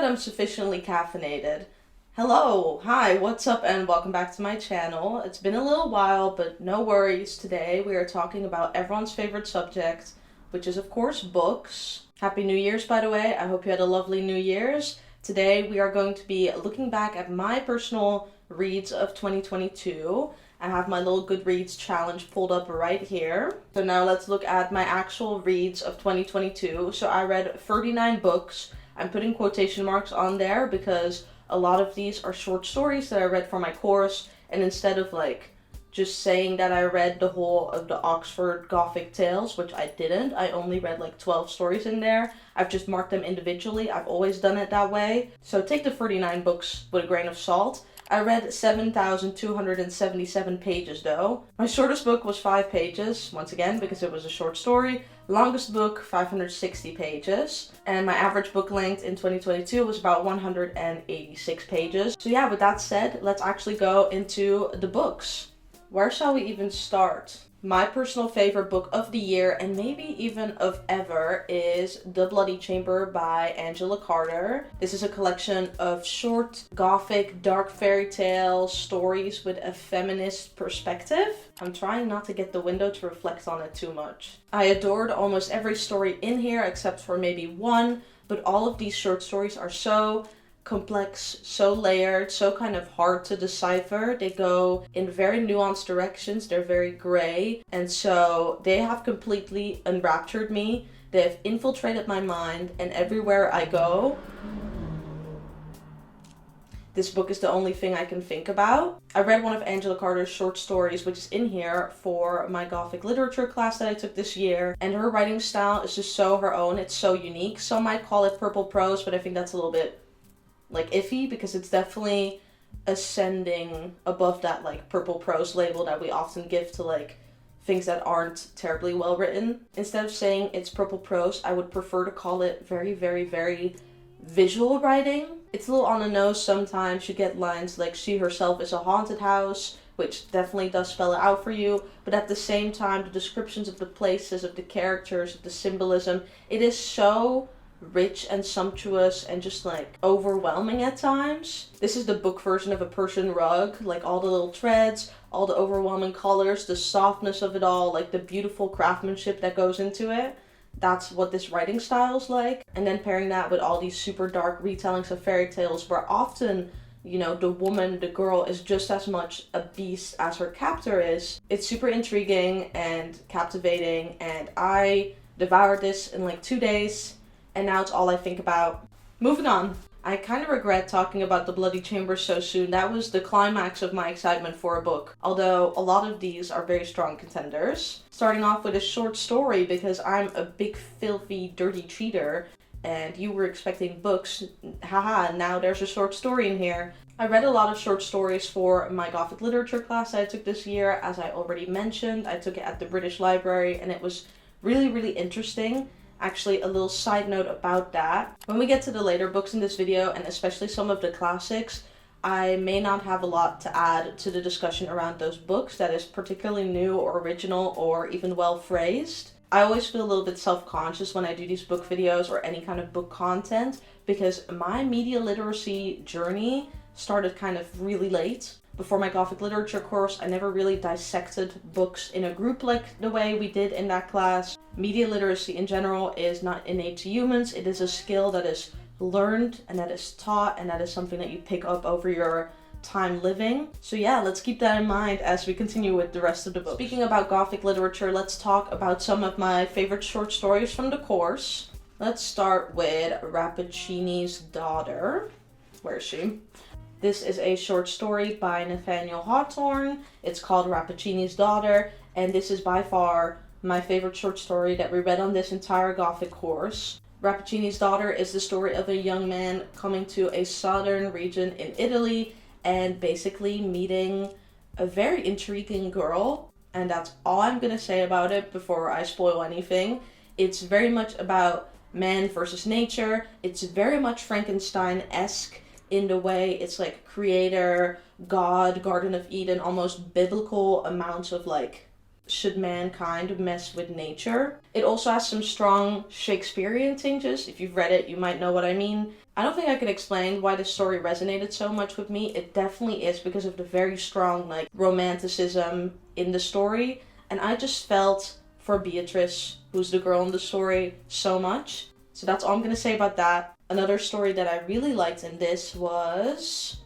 that I'm sufficiently caffeinated. Hello, hi, what's up, and welcome back to my channel. It's been a little while, but no worries. Today we are talking about everyone's favorite subject, which is of course books. Happy New Year's, by the way. I hope you had a lovely New Year's. Today we are going to be looking back at my personal reads of 2022. I have my little Goodreads challenge pulled up right here. So now let's look at my actual reads of 2022. So I read 39 books. I'm putting quotation marks on there because a lot of these are short stories that I read for my course, and instead of just saying that I read the whole of the Oxford Gothic tales, which I didn't, I only read 12 stories in there. I've just marked them individually. I've always done it that way. So take the 39 books with a grain of salt. I read 7,277 pages though. My shortest book was 5 pages, once again, because it was a short story. Longest book, 560 pages. And my average book length in 2022 was about 186 pages. So yeah, with that said, let's actually go into the books. Where shall we even start? My personal favorite book of the year, and maybe even of ever, is The Bloody Chamber by Angela Carter. This is a collection of short, gothic, dark fairy tale stories with a feminist perspective. I'm trying not to get the window to reflect on it too much. I adored almost every story in here except for maybe one, but all of these short stories are so complex, so layered, so kind of hard to decipher. They go in very nuanced directions, they're very gray, and so they have completely enraptured me. They have infiltrated my mind, and everywhere I go, this book is the only thing I can think about. I read one of Angela Carter's short stories, which is in here, for my Gothic literature class that I took this year, and her writing style is just so her own. It's so unique. Some might call it purple prose, but I think that's a little bit iffy, because it's definitely ascending above that purple prose label that we often give to things that aren't terribly well written. Instead of saying it's purple prose, I would prefer to call it very, very, very visual writing. It's a little on the nose sometimes. You get lines like she herself is a haunted house, which definitely does spell it out for you, but at the same time the descriptions of the places, of the characters, of the symbolism, it is so rich and sumptuous and just overwhelming at times. This is the book version of a Persian rug, all the little threads, all the overwhelming colors, the softness of it all, the beautiful craftsmanship that goes into it. That's what this writing style is like. And then pairing that with all these super dark retellings of fairy tales where often, the woman, the girl, is just as much a beast as her captor is. It's super intriguing and captivating, and I devoured this in 2 days. And now it's all I think about. Moving on. I kind of regret talking about The Bloody Chamber so soon. That was the climax of my excitement for a book. Although a lot of these are very strong contenders. Starting off with a short story, because I'm a big filthy dirty cheater and you were expecting books. Haha, now there's a short story in here. I read a lot of short stories for my Gothic literature class that I took this year. As I already mentioned, I took it at the British Library and it was really, really interesting. Actually, a little side note about that. When we get to the later books in this video, and especially some of the classics, I may not have a lot to add to the discussion around those books that is particularly new or original or even well phrased. I always feel a little bit self-conscious when I do these book videos or any kind of book content, because my media literacy journey started kind of really late. Before my Gothic literature course, I never really dissected books in a group like the way we did in that class. Media literacy in general is not innate to humans. It is a skill that is learned and that is taught, and that is something that you pick up over your time living. So yeah, let's keep that in mind as we continue with the rest of the book. Speaking about Gothic literature, let's talk about some of my favorite short stories from the course. Let's start with Rappaccini's Daughter. Where is she? This is a short story by Nathaniel Hawthorne. It's called Rappaccini's Daughter, and this is by far my favorite short story that we read on this entire Gothic course. Rappaccini's Daughter is the story of a young man coming to a southern region in Italy and basically meeting a very intriguing girl, and that's all I'm gonna say about it before I spoil anything. It's very much about man versus nature. It's very much Frankenstein-esque in the way it's creator, God, Garden of Eden, almost biblical amounts of should mankind mess with nature. It also has some strong Shakespearean tinges. If you've read it, you might know what I mean. I don't think I could explain why this story resonated so much with me. It definitely is because of the very strong, like, romanticism in the story. And I just felt for Beatrice, who's the girl in the story, so much. So that's all I'm gonna say about that. Another story that I really liked in this was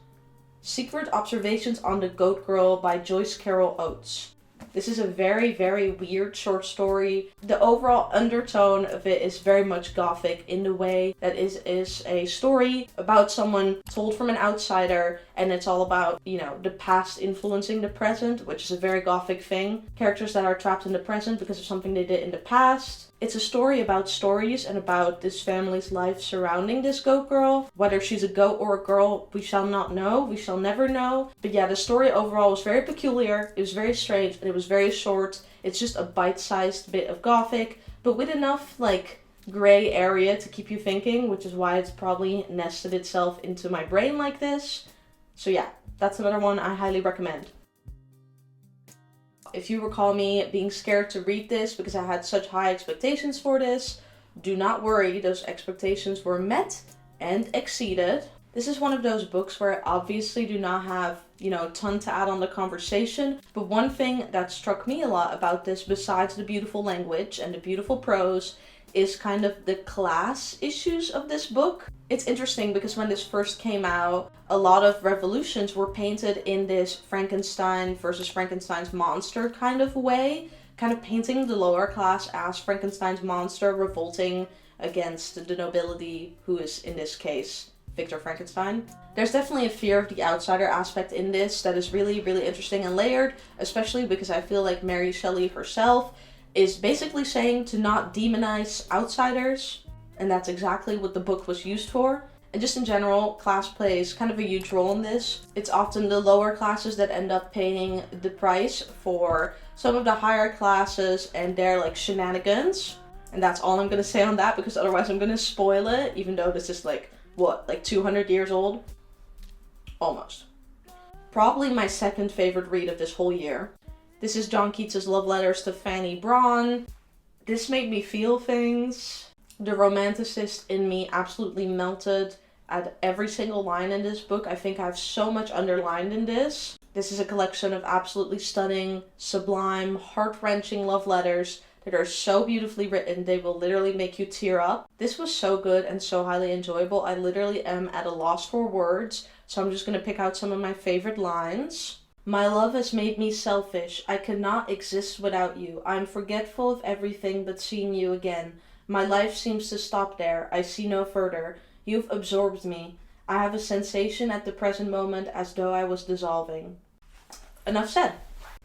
Secret Observations on the Goat Girl by Joyce Carol Oates. This is a very, very weird short story. The overall undertone of it is very much Gothic in the way that is a story about someone told from an outsider, and it's all about, you know, the past influencing the present, which is a very Gothic thing. Characters that are trapped in the present because of something they did in the past. It's a story about stories and about this family's life surrounding this goat girl. Whether she's a goat or a girl, we shall not know. We shall never know. But yeah, the story overall was very peculiar. It was very strange and it was very short. It's just a bite-sized bit of Gothic, but with enough, like, gray area to keep you thinking, which is why it's probably nested itself into my brain like this. So yeah, that's another one I highly recommend. If you recall me being scared to read this because I had such high expectations for this, do not worry, those expectations were met and exceeded. This is one of those books where I obviously do not have, you know, a ton to add on the conversation, but one thing that struck me a lot about this, besides the beautiful language and the beautiful prose, is kind of the class issues of this book. It's interesting because when this first came out, a lot of revolutions were painted in this Frankenstein versus Frankenstein's monster kind of way, kind of painting the lower class as Frankenstein's monster revolting against the nobility, who is in this case Victor Frankenstein. There's definitely a fear of the outsider aspect in this that is really, really interesting and layered, especially because I feel like Mary Shelley herself is basically saying to not demonize outsiders, and that's exactly what the book was used for. And just in general, class plays kind of a huge role in this. It's often the lower classes that end up paying the price for some of the higher classes and their, like, shenanigans. And that's all I'm gonna say on that, because otherwise I'm gonna spoil it, even though this is like 200 years old? Almost. Probably my second favorite read of this whole year. This is John Keats' love letters to Fanny Brawne. This made me feel things. The romanticist in me absolutely melted at every single line in this book. I think I have so much underlined in this. This is a collection of absolutely stunning, sublime, heart-wrenching love letters that are so beautifully written, they will literally make you tear up. This was so good and so highly enjoyable. I literally am at a loss for words, so I'm just going to pick out some of my favorite lines. My love has made me selfish. I cannot exist without you. I am forgetful of everything but seeing you again. My life seems to stop there. I see no further. You've absorbed me. I have a sensation at the present moment as though I was dissolving. Enough said.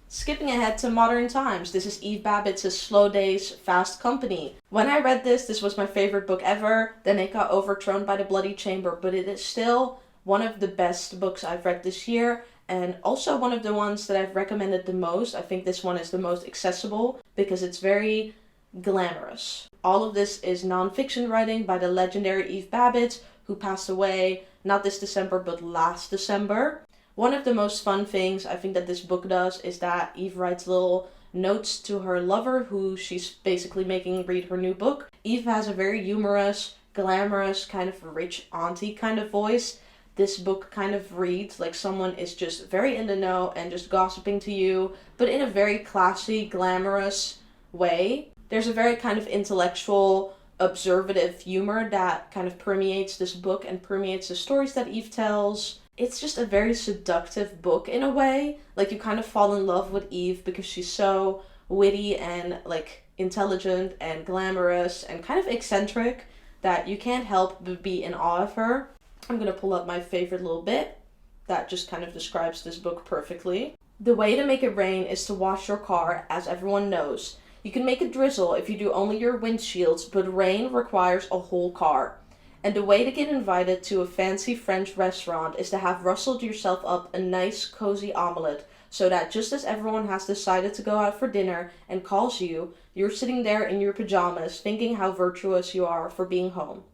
Skipping ahead to modern times, this is Eve Babitz's Slow Days, Fast Company. When I read this, this was my favorite book ever. Then it got overthrown by The Bloody Chamber, but it is still one of the best books I've read this year, and also one of the ones that I've recommended the most. I think this one is the most accessible because it's very glamorous. All of this is non-fiction writing by the legendary Eve Babitz, who passed away not this December but last December. One of the most fun things I think that this book does is that Eve writes little notes to her lover, who she's basically making read her new book. Eve has a very humorous, glamorous, kind of rich auntie kind of voice. This book kind of reads like someone is just very in the know and just gossiping to you, but in a very classy, glamorous way. There's a very kind of intellectual, observative humor that kind of permeates this book and permeates the stories that Eve tells. It's just a very seductive book in a way. Like, you kind of fall in love with Eve because she's so witty and, like, intelligent and glamorous and kind of eccentric that you can't help but be in awe of her. I'm gonna pull up my favorite little bit that just kind of describes this book perfectly. The way to make it rain is to wash your car, as everyone knows. You can make it drizzle if you do only your windshields, but rain requires a whole car. And the way to get invited to a fancy French restaurant is to have rustled yourself up a nice, cozy omelette, so that just as everyone has decided to go out for dinner and calls you, you're sitting there in your pajamas thinking how virtuous you are for being home.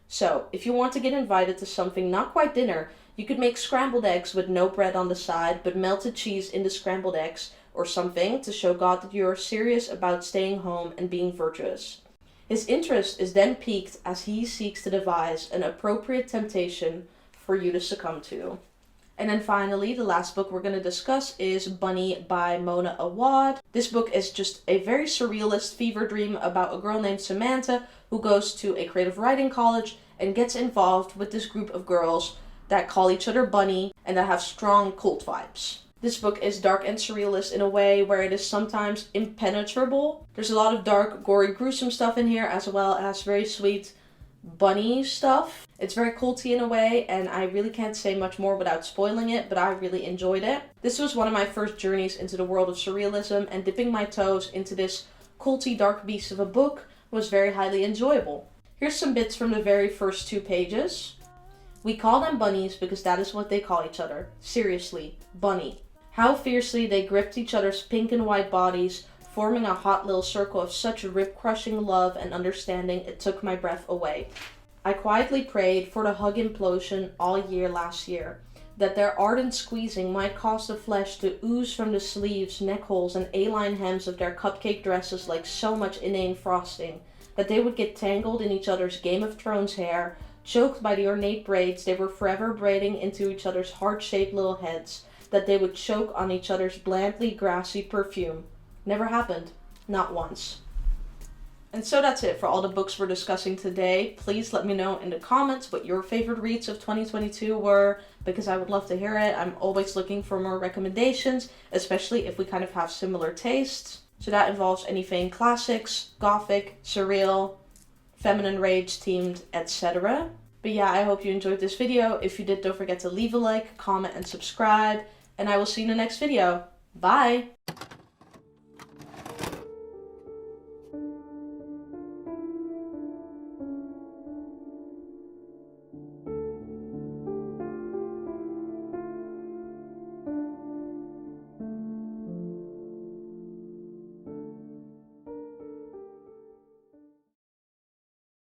So, if you want to get invited to something not quite dinner, you could make scrambled eggs with no bread on the side, but melted cheese in the scrambled eggs, or something to show God that you are serious about staying home and being virtuous. His interest is then piqued as he seeks to devise an appropriate temptation for you to succumb to. And then finally, the last book we're going to discuss is Bunny by Mona Awad. This book is just a very surrealist fever dream about a girl named Samantha who goes to a creative writing college and gets involved with this group of girls that call each other Bunny and that have strong cult vibes. This book is dark and surrealist in a way where it is sometimes impenetrable. There's a lot of dark, gory, gruesome stuff in here, as well as very sweet bunny stuff. It's very culty in a way, and I really can't say much more without spoiling it, but I really enjoyed it. This was one of my first journeys into the world of surrealism, and dipping my toes into this culty dark beast of a book was very highly enjoyable. Here's some bits from the very first 2 pages. We call them bunnies because that is what they call each other. Seriously, bunny. How fiercely they gripped each other's pink and white bodies, forming a hot little circle of such rib-crushing love and understanding it took my breath away. I quietly prayed for the hug implosion all year last year, that their ardent squeezing might cause the flesh to ooze from the sleeves, neck holes, and A-line hems of their cupcake dresses like so much inane frosting, that they would get tangled in each other's Game of Thrones hair, choked by the ornate braids they were forever braiding into each other's heart-shaped little heads, that they would choke on each other's blandly grassy perfume. Never happened. Not once. And so that's it for all the books we're discussing today. Please let me know in the comments what your favorite reads of 2022 were, because I would love to hear it. I'm always looking for more recommendations, especially if we kind of have similar tastes. So that involves anything classics, Gothic, surreal, feminine rage themed, etc. But yeah, I hope you enjoyed this video. If you did, don't forget to leave a like, comment, and subscribe. And I will see you in the next video. Bye!